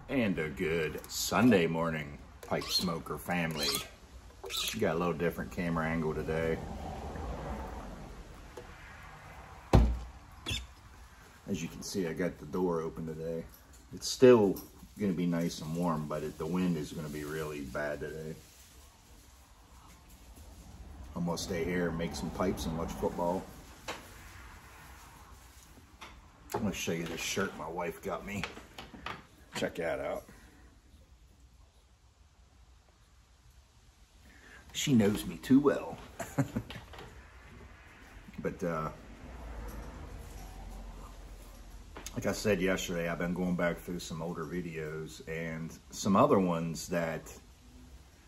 And a good Sunday morning, pipe smoker family. Got a little different camera angle today. As you can see, I got the door open today. It's still going to be nice and warm, but the wind is going to be really bad today. I'm going to stay here and make some pipes and watch football. I'm going to show you this shirt my wife got me. Check that out. She knows me too well. But like I said yesterday, I've been going back through some older videos and some other ones that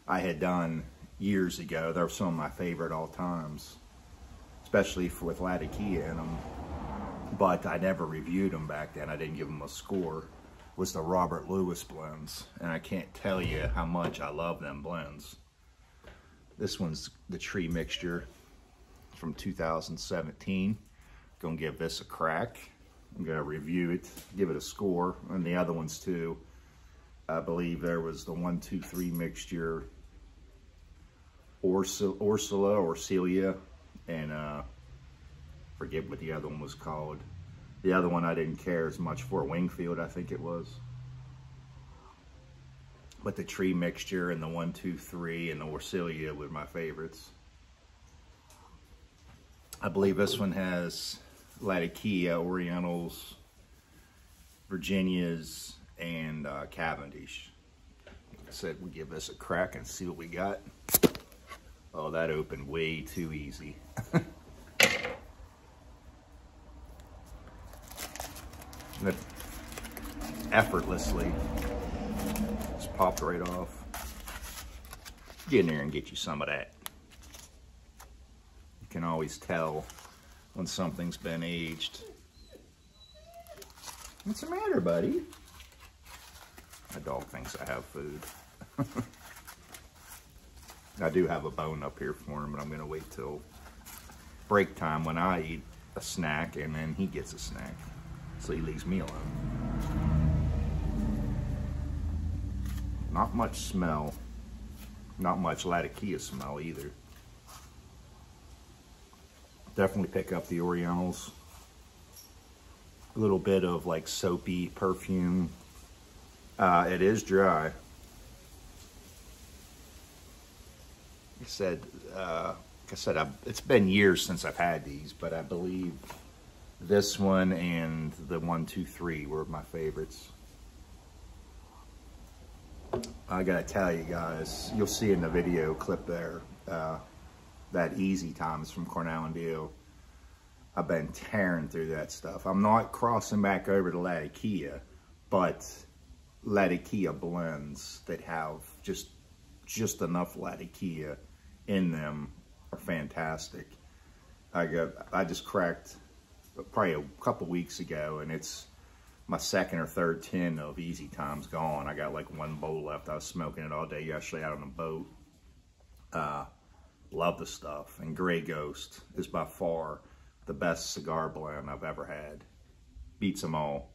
I had done years ago. They're some of my favorite all times, especially with Latakia in them. But I never reviewed them back then. I didn't give them a score. Was the Robert Lewis blends, and I can't tell you how much I love them blends. This one's the Tree Mixture from 2017. Gonna give this a crack. I'm gonna review it, give it a score, and the other ones too. I believe there was the 1, 2, 3 Mixture, Ursula or Celia, and forget what the other one was called. The other one I didn't care as much for, Wingfield, I think it was. But the Tree Mixture and the 1, 2, 3 and the Orsilia were my favorites. I believe this one has Latakia, Orientals, Virginias, and Cavendish. Like I said, we'll give this a crack and see what we got. Oh, that opened way too easy. That effortlessly just popped right off. Get in there and get you some of that. You can always tell when something's been aged. What's the matter, buddy? My dog thinks I have food. I do have a bone up here for him, but I'm gonna wait till break time when I eat a snack and then he gets a snack. So he leaves me alone. Not much smell. Not much Latakia smell either. Definitely pick up the Orientals. A little bit of like soapy perfume. It is dry. Like I said, it's been years since I've had these, but I believe this one and the 1, 2, 3 were my favorites. I gotta tell you guys, you'll see in the video clip there, that Easy Times from Cornell and Deal. I've been tearing through that stuff. I'm not crossing back over to Latakia, but Latakia blends that have just enough Latakia in them are fantastic. I just cracked probably a couple weeks ago, and it's my second or third tin of Easy Times gone. I got like 1 bowl left. I was smoking it all day yesterday out on the boat. Love the stuff. And Grey Ghost is by far the best cigar blend I've ever had. Beats them all.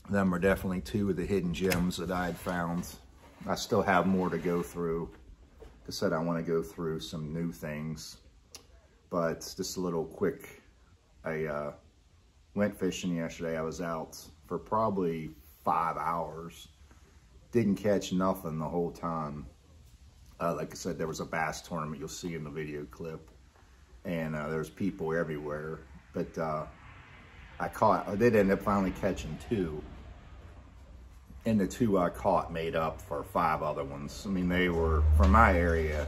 Them are definitely 2 of the hidden gems that I had found. I still have more to go through. Like I said, I want to go through some new things. But just a little quick, I went fishing yesterday. I was out for probably 5 hours. Didn't catch nothing the whole time. Like I said, there was a bass tournament you'll see in the video clip. And there's people everywhere. But I did end up finally catching 2. And the 2 I caught made up for 5 other ones. I mean, they were, from my area,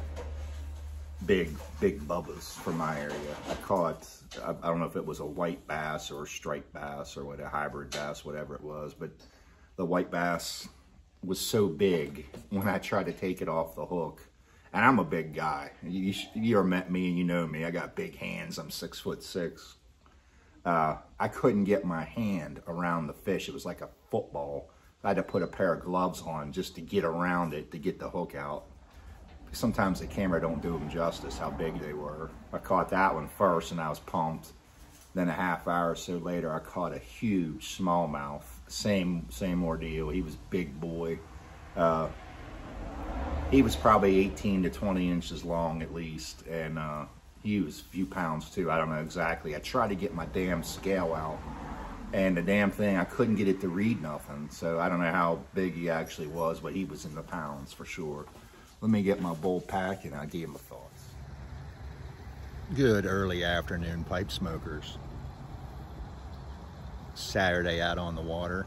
big bubbas from my area. I caught, I don't know if it was a white bass or a striped bass or what, a hybrid bass, whatever it was, but the white bass was so big when I tried to take it off the hook. And I'm a big guy. You ever met me and you know me. I got big hands. I'm 6'6". I couldn't get my hand around the fish. It was like a football. I had to put a pair of gloves on just to get around it to get the hook out. Sometimes the camera don't do them justice how big they were. I caught that one first and I was pumped. Then a half hour or so later, I caught a huge smallmouth. Same ordeal. He was big boy. He was probably 18 to 20 inches long at least, and he was a few pounds too. I don't know exactly. I tried to get my damn scale out, and the damn thing, I couldn't get it to read nothing. So I don't know how big he actually was, but he was in the pounds for sure. Let me get my bull pack and I'll give my thoughts. Good early afternoon, pipe smokers. Saturday out on the water.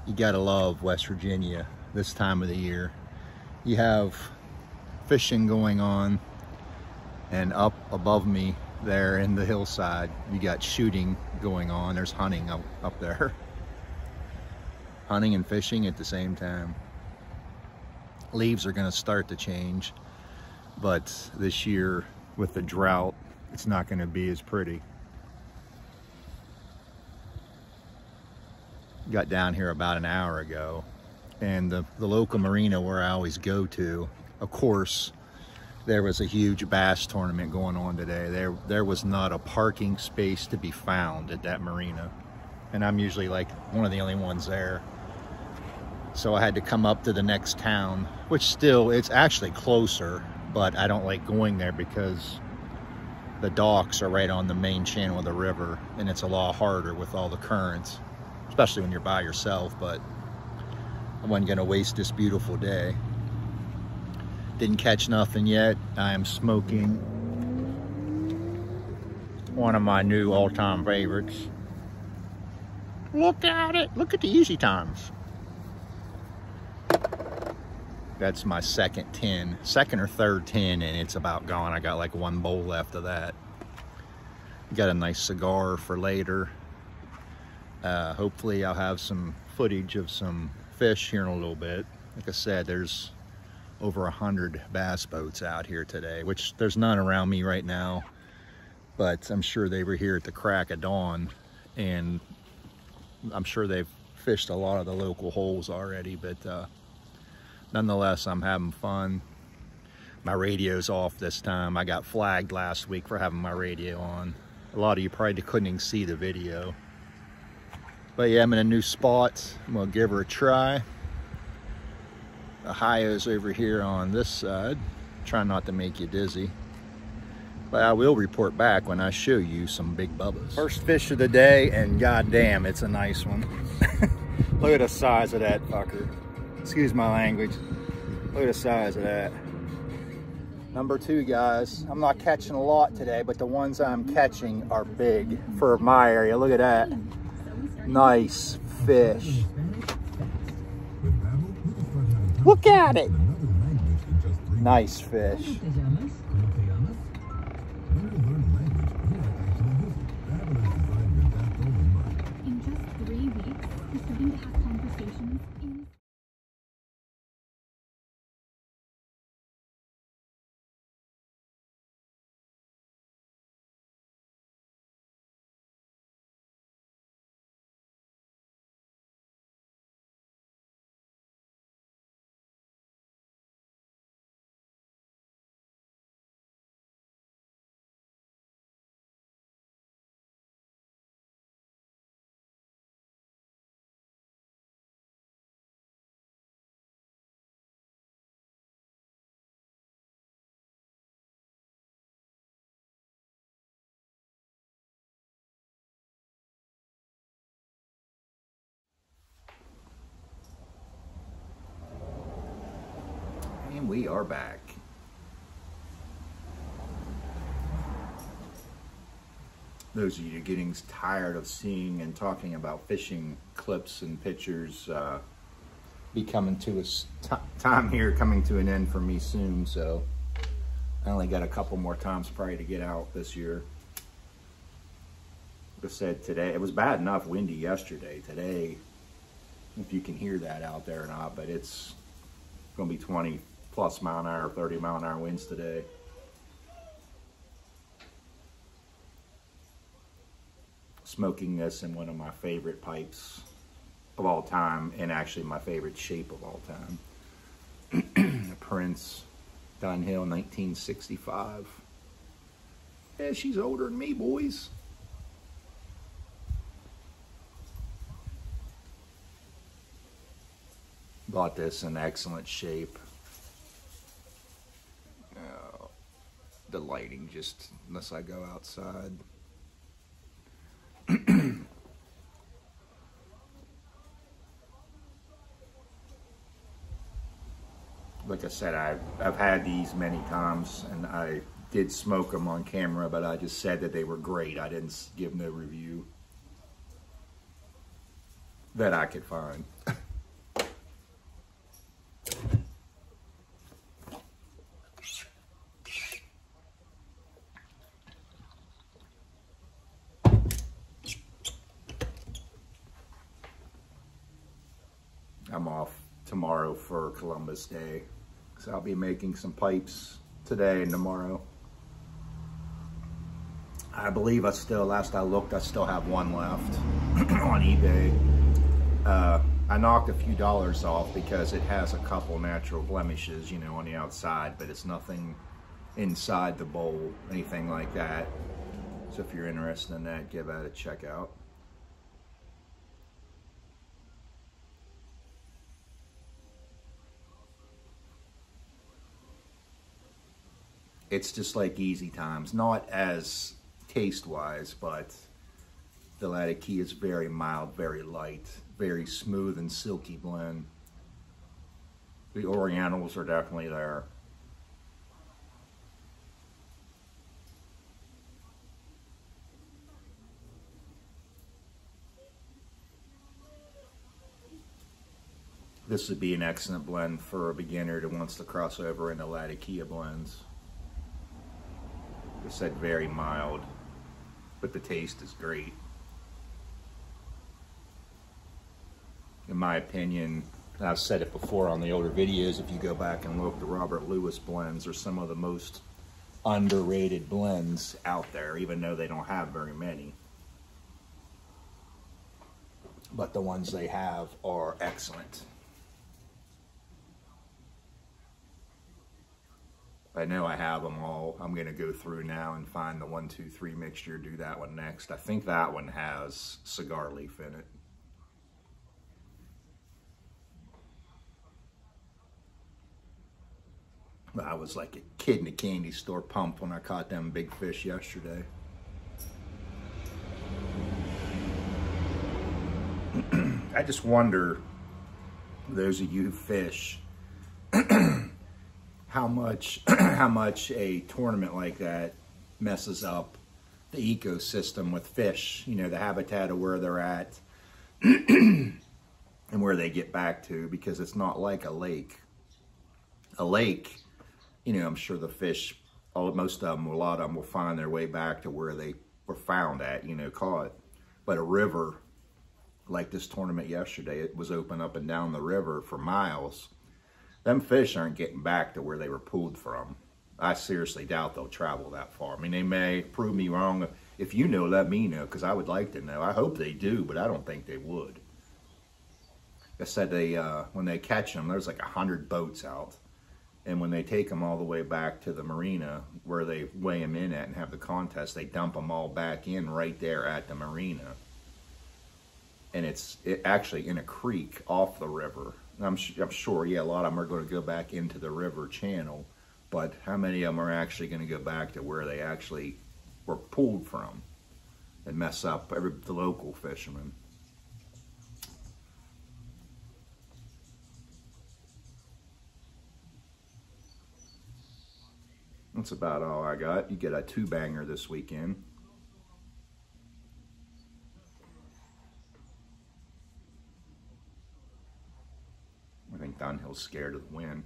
You gotta love West Virginia this time of the year. You have fishing going on, and up above me there in the hillside, you got shooting going on. There's hunting up there. Hunting and fishing at the same time. Leaves are gonna start to change, but this year with the drought, it's not gonna be as pretty. Got down here about an hour ago, and the local marina where I always go to, of course, there was a huge bass tournament going on today. There was not a parking space to be found at that marina, and I'm usually like one of the only ones there. So I had to come up to the next town, which still, it's actually closer, but I don't like going there because the docks are right on the main channel of the river, and it's a lot harder with all the currents, especially when you're by yourself. But I wasn't gonna waste this beautiful day. Didn't catch nothing yet. I am smoking one of my new all-time favorites. Look at it, look at the easy times. That's my second or third tin, and it's about gone. I got like one bowl left of that. Got a nice cigar for later. Hopefully I'll have some footage of some fish here in a little bit. Like I said, there's over 100 bass boats out here today, which there's none around me right now, but I'm sure they were here at the crack of dawn, and I'm sure they've fished a lot of the local holes already, but nonetheless, I'm having fun. My radio's off this time. I got flagged last week for having my radio on. A lot of you probably couldn't even see the video. But yeah, I'm in a new spot. I'm gonna give her a try. Ohio's over here on this side. Try not to make you dizzy. But I will report back when I show you some big bubbas. First fish of the day, and goddamn, it's a nice one. Look at the size of that fucker. Excuse my language. Look at the size of that. Number 2, guys. I'm not catching a lot today, but the ones I'm catching are big for my area. Look at that. Nice fish. Look at it. Nice fish. In just 3 weeks, we're starting to have conversations in And we are back. Those of you getting tired of seeing and talking about fishing clips and pictures, be coming to a time here coming to an end for me soon. So I only got a couple more times probably to get out this year. Like I said, today it was bad enough windy yesterday. Today, if you can hear that out there or not, but it's gonna be 20 plus mile an hour, 30 mile an hour winds today. Smoking this in one of my favorite pipes of all time, and actually my favorite shape of all time. Prince Dunhill 1965. Yeah, she's older than me, boys. Bought this in excellent shape. The lighting just, unless I go outside. Like I said, I've had these many times, and I did smoke them on camera, but I just said that they were great. I didn't give no review that I could find. I'm off tomorrow for Columbus Day, so I'll be making some pipes today and tomorrow. I believe last I looked, I still have one left on eBay. I knocked a few dollars off because it has a couple natural blemishes, you know, on the outside, but it's nothing inside the bowl, anything like that. So if you're interested in that, give that a check out. It's just like Easy Times, not as taste-wise, but the Latakia is very mild, very light, very smooth and silky blend. The Orientals are definitely there. This would be an excellent blend for a beginner that wants to cross over into Latakia blends. I said very mild, but the taste is great. In my opinion, I've said it before on the older videos, if you go back and look, the Robert Lewis blends are some of the most underrated blends out there, even though they don't have very many. But the ones they have are excellent. I know I have them all. I'm going to go through now and find the 1, 2, 3 mixture, do that one next. I think that one has cigar leaf in it. I was like a kid in a candy store pumped when I caught them big fish yesterday. I just wonder, those of you who fish, how much a tournament like that messes up the ecosystem with fish, you know, the habitat of where they're at and where they get back to, because it's not like a lake. A lake, you know, I'm sure the fish, most of them, a lot of them will find their way back to where they were found at, you know, caught. But a river, like this tournament yesterday, it was open up and down the river for miles. Them fish aren't getting back to where they were pulled from. I seriously doubt they'll travel that far. I mean, they may prove me wrong. If you know, let me know, because I would like to know. I hope they do, but I don't think they would. I said when they catch them, there's like 100 boats out. And when they take them all the way back to the marina where they weigh them in at and have the contest, they dump them all back in right there at the marina. And it's actually in a creek off the river. I'm sure, yeah, a lot of them are going to go back into the river channel, but how many of them are actually going to go back to where they actually were pulled from and mess up the local fishermen? That's about all I got. You get a 2-banger this weekend. I think Dunhill's scared of the wind.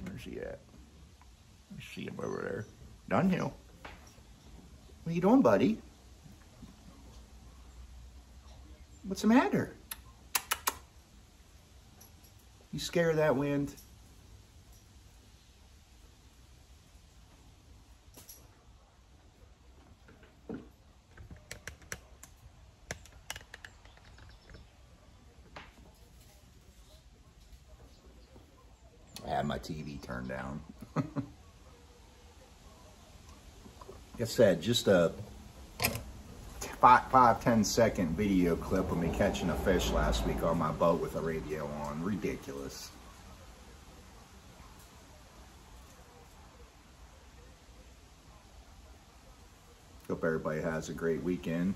Where's he at? I see him over there. Dunhill. What are you doing, buddy? What's the matter? You scared of that wind? I had my TV turned down. Like I said, just a 5-10 second video clip of me catching a fish last week on my boat with a radio on. Ridiculous. Hope everybody has a great weekend.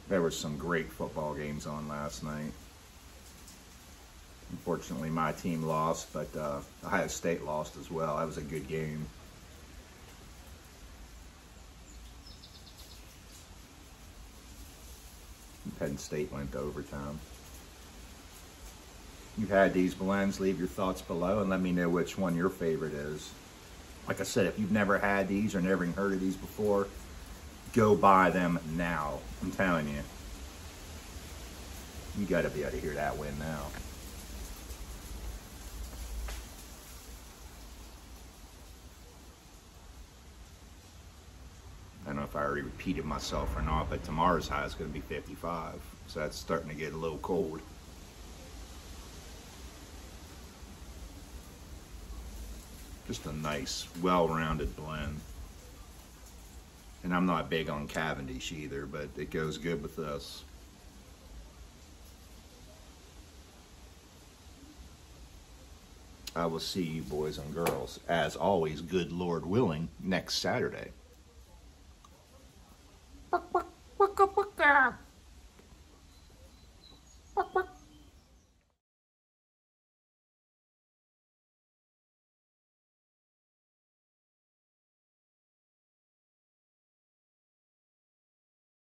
There were some great football games on last night. Unfortunately, my team lost, but Ohio State lost as well. That was a good game. Penn State went to overtime. You've had these blends, leave your thoughts below and let me know which one your favorite is. Like I said, if you've never had these or never even heard of these before, go buy them now. I'm telling you. You got to be able to hear that wind now. I don't know if I already repeated myself or not, but tomorrow's high is going to be 55. So that's starting to get a little cold. Just a nice, well-rounded blend. And I'm not big on Cavendish either, but it goes good with this. I will see you boys and girls, as always, good Lord willing, next Saturday.